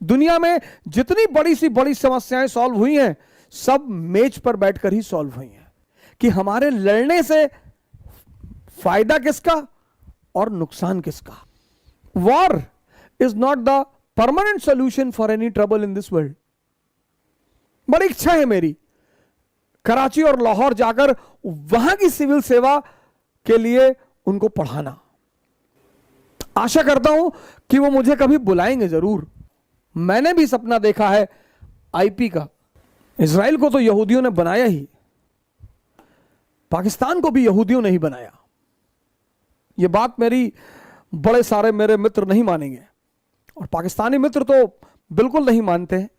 दुनिया में जितनी बड़ी सी बड़ी समस्याएं सॉल्व हुई हैं, सब मेज पर बैठकर ही सॉल्व हुई हैं। कि हमारे लड़ने से फायदा किसका और नुकसान किसका। War is not the permanent solution for any trouble in this world. बड़ी इच्छा है मेरी कराची और लाहौर जाकर वहां की सिविल सेवा के लिए उनको पढ़ाना। आशा करता हूं कि वो मुझे कभी बुलाएंगे जरूर। मैंने भी सपना देखा है आईपी का। इजराइल को तो यहूदियों ने बनाया ही, पाकिस्तान को भी यहूदियों ने ही बनाया। ये बात मेरी बड़े सारे मेरे मित्र नहीं मानेंगे, और पाकिस्तानी मित्र तो बिल्कुल नहीं मानते हैं।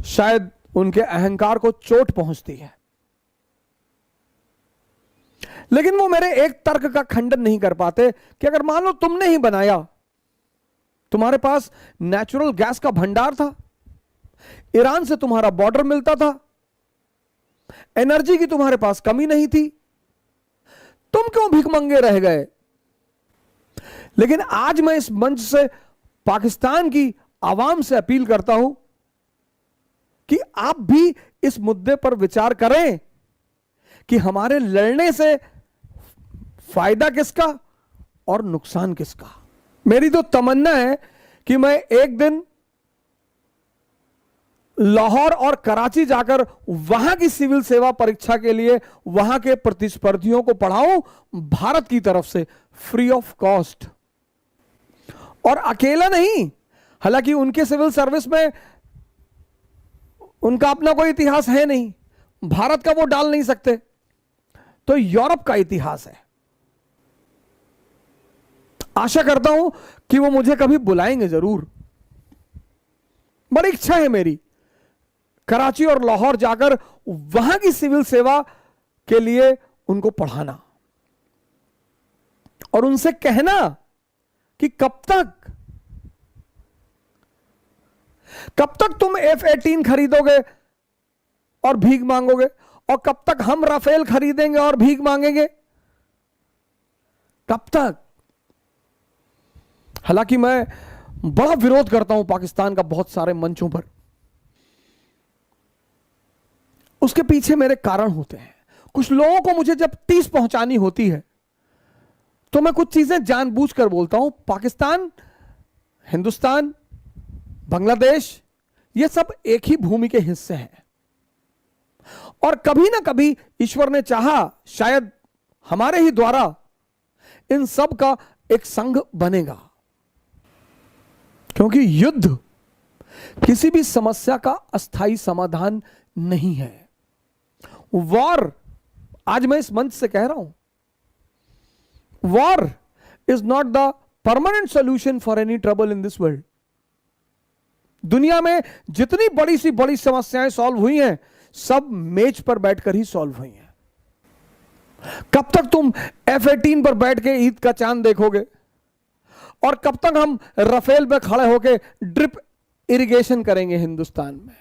शायद उनके अहंकार को चोट पहुंचती है, लेकिन वो मेरे एक तर्क का खंडन नहीं कर पाते कि अगर मान लो तुमने ही बनाया, तुम्हारे पास नेचुरल गैस का भंडार था, ईरान से तुम्हारा बॉर्डर मिलता था, एनर्जी की तुम्हारे पास कमी नहीं थी, तुम क्यों भिखमंगे रह गए। लेकिन आज मैं इस मंच से पाकिस्तान की आवाम से अपील करता हूं कि आप भी इस मुद्दे पर विचार करें कि हमारे लड़ने से फायदा किसका और नुकसान किसका। मेरी तो तमन्ना है कि मैं एक दिन लाहौर और कराची जाकर वहां की सिविल सेवा परीक्षा के लिए वहां के प्रतिस्पर्धियों को पढ़ाऊं भारत की तरफ से, फ्री ऑफ कॉस्ट। और अकेला नहीं, हालांकि उनके सिविल सर्विस में उनका अपना कोई इतिहास है नहीं, भारत का वो डाल नहीं सकते, तो यूरोप का इतिहास है। आशा करता हूं कि वो मुझे कभी बुलाएंगे जरूर। बड़ी इच्छा है मेरी कराची और लाहौर जाकर वहां की सिविल सेवा के लिए उनको पढ़ाना, और उनसे कहना कि कब तक तुम F-18 खरीदोगे और भीख मांगोगे, और कब तक हम राफेल खरीदेंगे और भीख मांगेंगे, कब तक। हालांकि मैं बड़ा विरोध करता हूं पाकिस्तान का बहुत सारे मंचों पर, उसके पीछे मेरे कारण होते हैं। कुछ लोगों को मुझे जब टीस पहुंचानी होती है तो मैं कुछ चीजें जानबूझकर बोलता हूं। पाकिस्तान, हिंदुस्तान, बांग्लादेश, ये सब एक ही भूमि के हिस्से हैं, और कभी ना कभी ईश्वर ने चाहा, शायद हमारे ही द्वारा इन सब का एक संघ बनेगा। क्योंकि युद्ध किसी भी समस्या का अस्थायी समाधान नहीं है। वॉर, आज मैं इस मंच से कह रहा हूं, war is not the permanent solution for any trouble in this world. दुनिया में जितनी बड़ी सी बड़ी समस्याएं सॉल्व हुई हैं, सब मेज पर बैठकर ही सॉल्व हुई हैं। कब तक तुम F-18 पर बैठ के ईद का चांद देखोगे, और कब तक हम राफेल पे खड़े होके ड्रिप इरिगेशन करेंगे हिंदुस्तान में।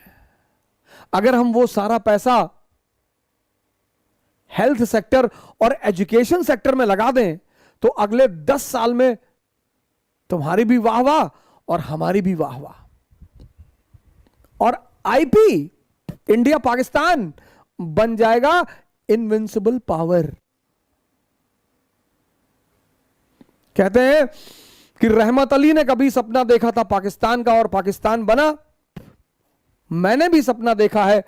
अगर हम वो सारा पैसा हेल्थ सेक्टर और एजुकेशन सेक्टर में लगा दें तो अगले 10 साल में तुम्हारी भी वाह वाह और हमारी भी वाह वाह। और आईपी, इंडिया पाकिस्तान, बन जाएगा इनविंसिबल पावर। कहते हैं कि रहमत अली ने कभी सपना देखा था पाकिस्तान का और पाकिस्तान बना। मैंने भी सपना देखा है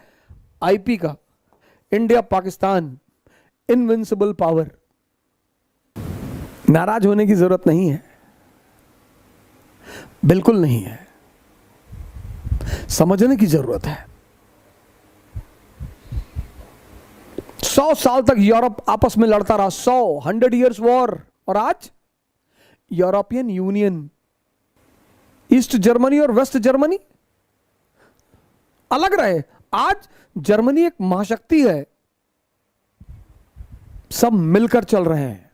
आईपी का, इंडिया पाकिस्तान, इनविंसिबल पावर। नाराज होने की जरूरत नहीं है, बिल्कुल नहीं है, समझने की जरूरत है। 100 साल तक यूरोप आपस में लड़ता रहा, 100 years वॉर, और आज यूरोपियन यूनियन, ईस्ट जर्मनी और वेस्ट जर्मनी अलग रहे। आज जर्मनी एक महाशक्ति है, सब मिलकर चल रहे हैं।